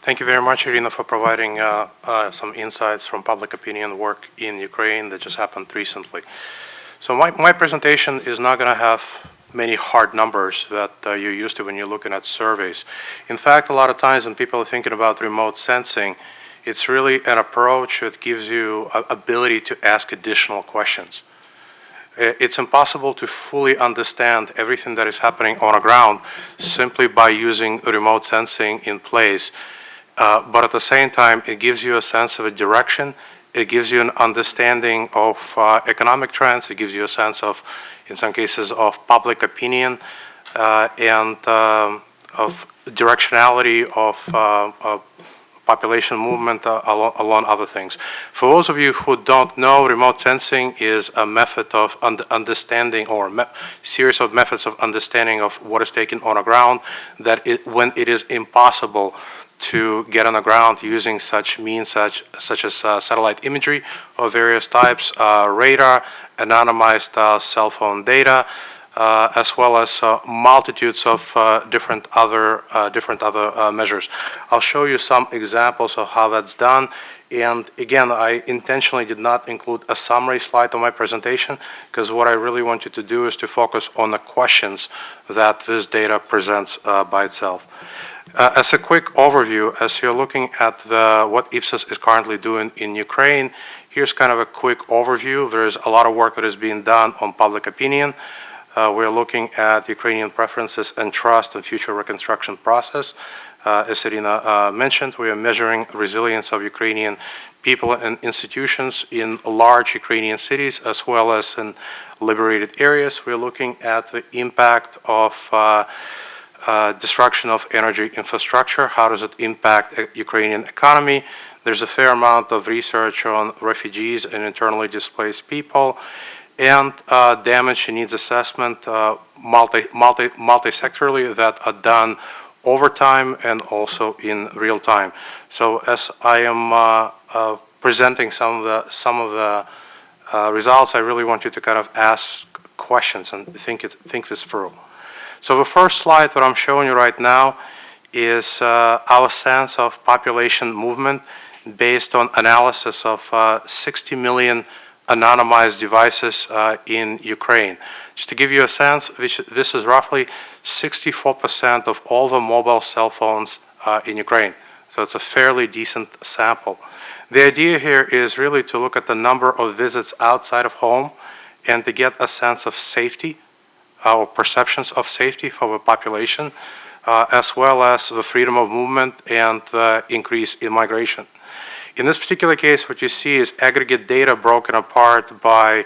Thank you very much, Irina, for providing some insights from public opinion work in Ukraine that just happened recently. So my presentation is not going to have many hard numbers that you're used to when you're looking at surveys. In fact, a lot of times when people are thinking about remote sensing, it's really an approach that gives you ability to ask additional questions. It's impossible to fully understand everything that is happening on the ground simply by using remote sensing in place. But at the same time, it gives you a sense of a direction. It gives you an understanding of economic trends. It gives you a sense of, in some cases, of public opinion and of directionality of population movement along other things. For those of you who don't know, remote sensing is a method of understanding, or series of methods of understanding of what is taken on the ground, that when it is impossible to get on the ground using such means such as satellite imagery of various types, radar, anonymized cell phone data, as well as multitudes of different other measures. I'll show you some examples of how that's done. And again, I intentionally did not include a summary slide on my presentation, because what I really want you to do is to focus on the questions that this data presents by itself. As a quick overview, as you're looking at what Ipsos is currently doing in Ukraine, here's kind of a quick overview. There's a lot of work that is being done on public opinion. We're looking at Ukrainian preferences and trust and future reconstruction process. As Irina mentioned, we are measuring resilience of Ukrainian people and institutions in large Ukrainian cities as well as in liberated areas. We're looking at the impact of destruction of energy infrastructure. How does it impact the Ukrainian economy? There's a fair amount of research on refugees and internally displaced people, and damage and needs assessment multi-sectorally that are done over time and also in real time. So as I am presenting some of the results, I really want you to kind of ask questions and think this through. So the first slide that I'm showing you right now is our sense of population movement based on analysis of 60 million anonymized devices in Ukraine. Just to give you a sense, this is roughly 64% of all the mobile cell phones in Ukraine. So it's a fairly decent sample. The idea here is really to look at the number of visits outside of home and to get a sense of safety or perceptions of safety for the population, as well as the freedom of movement and the increase in migration. In this particular case, what you see is aggregate data broken apart by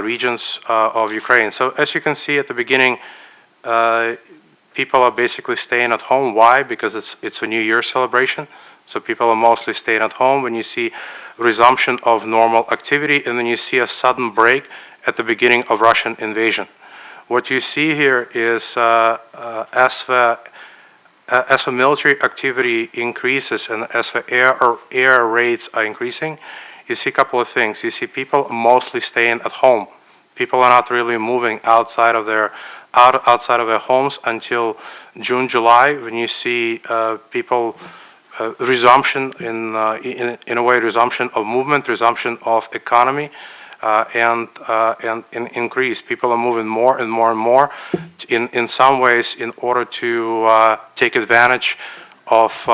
regions of Ukraine. So as you can see at the beginning, people are basically staying at home. Why? Because it's a New Year celebration. So people are mostly staying at home. When you see resumption of normal activity, and then you see a sudden break at the beginning of Russian invasion. What you see here is as the military activity increases and as the air raids are increasing, you see a couple of things. You see people mostly staying at home. People are not really moving outside of their homes until June, July, when you see people resumption in a way, resumption of movement, resumption of economy. And increase. People are moving more and more and more in some ways in order to take advantage of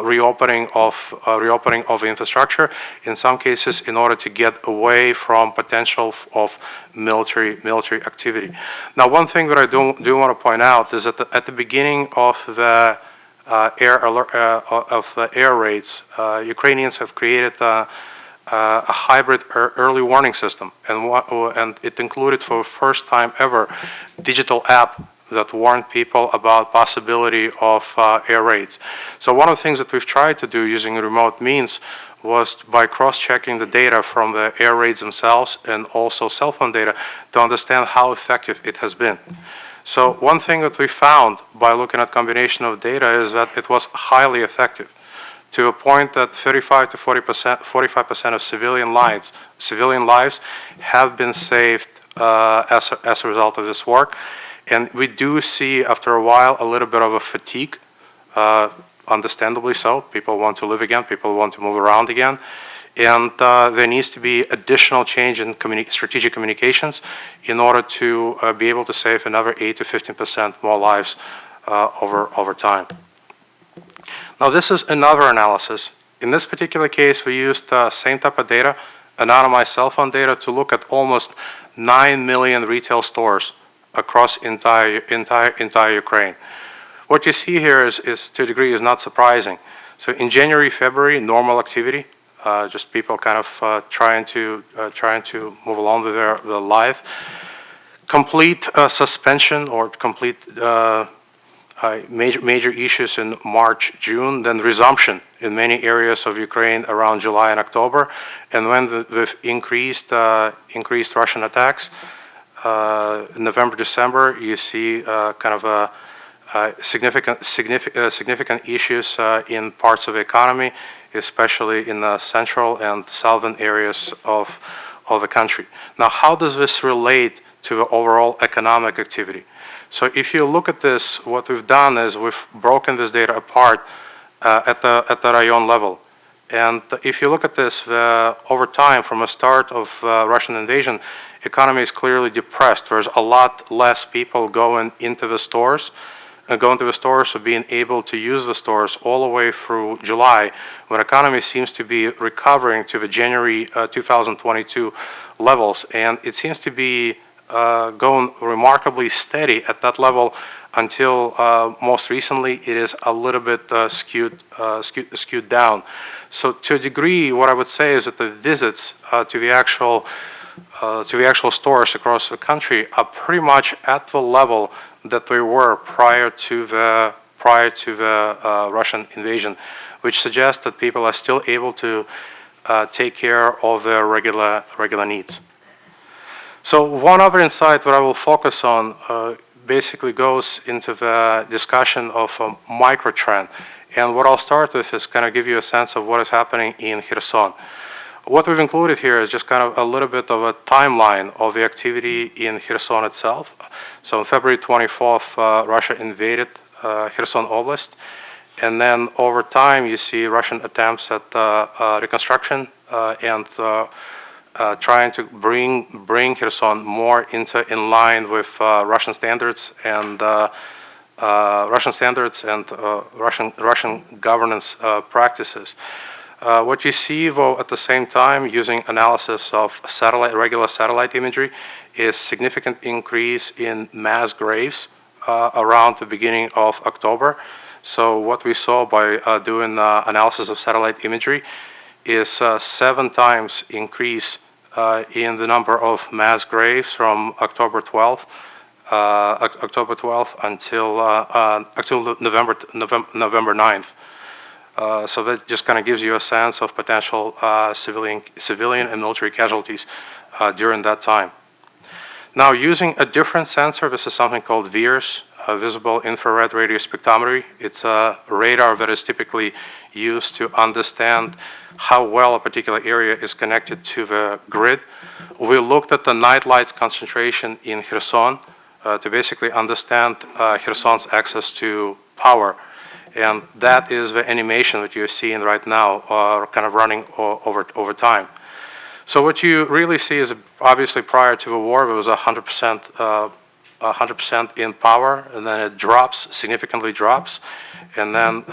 reopening of infrastructure, in some cases in order to get away from potential of military activity. Now, one thing that I do want to point out is that at the beginning of the air raids, Ukrainians have created a hybrid early warning system, and it included for the first time ever digital app that warned people about possibility of air raids. So one of the things that we've tried to do using remote means was by cross-checking the data from the air raids themselves and also cell phone data to understand how effective it has been. So one thing that we found by looking at combination of data is that it was highly effective, to a point that 35 to 45% of civilian lives have been saved as a result of this work. And we do see, after a while, a little bit of a fatigue. understandably so. People want to live again, people want to move around again, and there needs to be additional change in strategic communications in order to be able to save another 8 to 15% more lives over time. Now this is another analysis. In this particular case, we used the same type of data, anonymized cell phone data, to look at almost 9 million retail stores across entire Ukraine. What you see here is to a degree is not surprising. So in January, February, normal activity, just people kind of trying to move along with their life. Complete suspension or complete major issues in March, June, then resumption in many areas of Ukraine around July and October, and when with increased Russian attacks, November, December, you see kind of a significant issues in parts of the economy, especially in the central and southern areas of the country. Now, how does this relate to the overall economic activity? So if you look at this, what we've done is we've broken this data apart at the rayon level. And if you look at this, over time, from the start of Russian invasion, economy is clearly depressed. There's a lot less people going into the stores, or being able to use the stores all the way through July, when economy seems to be recovering to the January 2022 levels. And it seems to be going remarkably steady at that level until most recently it is a little bit skewed down. So to a degree, what I would say is that the visits to the actual stores across the country are pretty much at the level that they were prior to the Russian invasion, which suggests that people are still able to take care of their regular needs. So one other insight that I will focus on basically goes into the discussion of a micro trend. And what I'll start with is kind of give you a sense of what is happening in Kherson. What we've included here is just kind of a little bit of a timeline of the activity in Kherson itself. So on February 24th, Russia invaded Kherson Oblast. And then over time, you see Russian attempts at reconstruction and trying to bring Kherson more in line with Russian standards and Russian governance practices. What you see, though, at the same time, using analysis of regular satellite imagery, is significant increase in mass graves around the beginning of October. So what we saw by doing analysis of satellite imagery is 7 times increase in the number of mass graves from October 12th until November 9th. So that just kind of gives you a sense of potential civilian and military casualties during that time. Now, using a different sensor, this is something called VIRS, visible infrared radio spectrometry. It's a radar that is typically used to understand how well a particular area is connected to the grid. We looked at the night lights concentration in Kherson to basically understand Kherson's access to power. And that is the animation that you're seeing right now, kind of running over time. So what you really see is, obviously prior to the war, there was 100% in power, and then it significantly drops, and then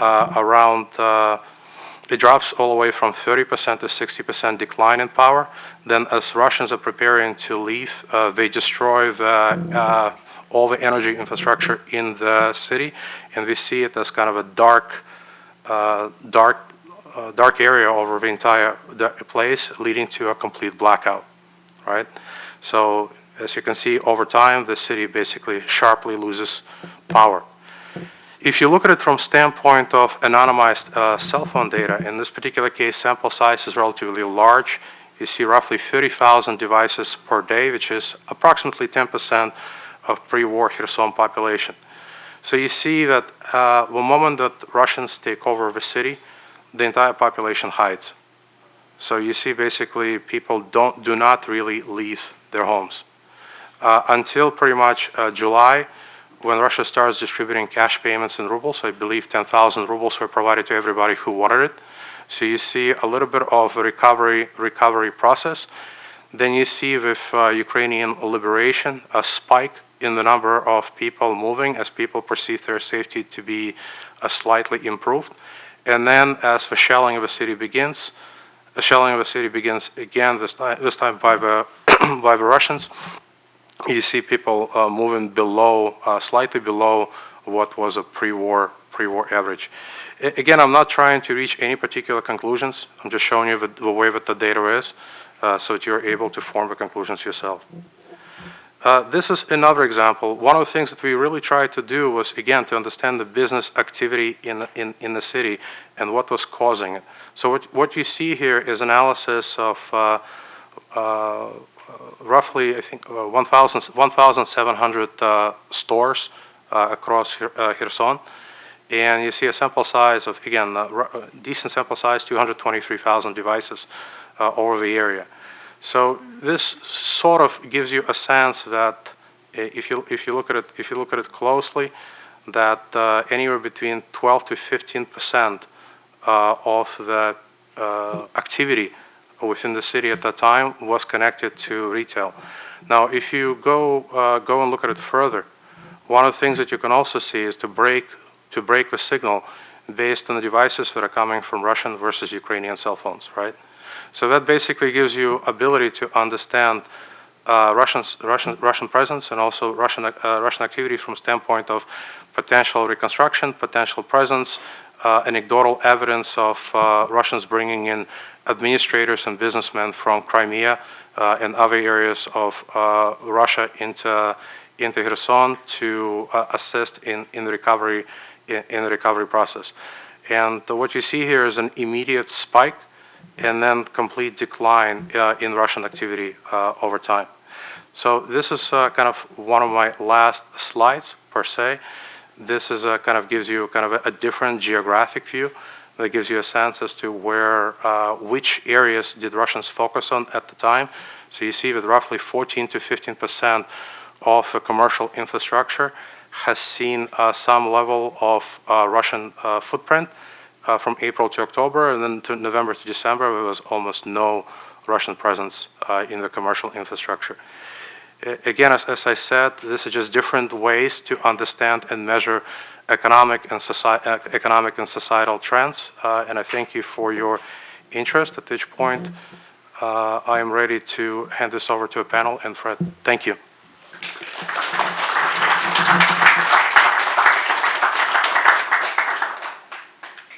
it drops all the way from 30% to 60% decline in power. Then as Russians are preparing to leave, they destroy all the energy infrastructure in the city, and we see it as kind of a dark area over the entire place, leading to a complete blackout, right? So as you can see, over time, the city basically sharply loses power. If you look at it from standpoint of anonymized cell phone data, in this particular case, sample size is relatively large. You see roughly 30,000 devices per day, which is approximately 10% of pre-war Kherson population. So you see that the moment that Russians take over the city, the entire population hides. So you see basically people do not really leave their homes. Until pretty much July, when Russia starts distributing cash payments in rubles. I believe 10,000 rubles were provided to everybody who wanted it. So you see a little bit of a recovery process. Then you see with Ukrainian liberation a spike in the number of people moving as people perceive their safety to be slightly improved. And then as the shelling of the city begins, again, this time by the, by the Russians. You see people moving below, slightly below what was a pre-war average. Again, I'm not trying to reach any particular conclusions. I'm just showing you the way that the data is, so that you're able to form the conclusions yourself. This is another example. One of the things that we really tried to do was, again, to understand the business activity in the city and what was causing it. So what you see here is analysis of roughly, I think, 1,700 stores across Kherson. And you see a sample size of, again, decent sample size, 223,000 devices over the area. So this sort of gives you a sense that if you look at it closely, that anywhere between 12 to 15% of the activity within the city at that time was connected to retail. Now, if you go and look at it further, one of the things that you can also see is to break the signal based on the devices that are coming from Russian versus Ukrainian cell phones, right? So that basically gives you ability to understand Russian presence and also Russian activity from standpoint of potential reconstruction, potential presence, anecdotal evidence of Russians bringing in administrators and businessmen from Crimea and other areas of Russia into Kherson to assist in the recovery process. And what you see here is an immediate spike and then complete decline in Russian activity over time. So this is kind of one of my last slides per se. This is kind of gives you kind of a different geographic view that gives you a sense as to where, which areas did Russians focus on at the time. So you see that roughly 14 to 15% of the commercial infrastructure has seen some level of Russian footprint from April to October, and then to November to December, there was almost no Russian presence in the commercial infrastructure. Again, as I said, this is just different ways to understand and measure economic and societal trends, and I thank you for your interest. At which point, I am ready to hand this over to a panel, and Fred, thank you.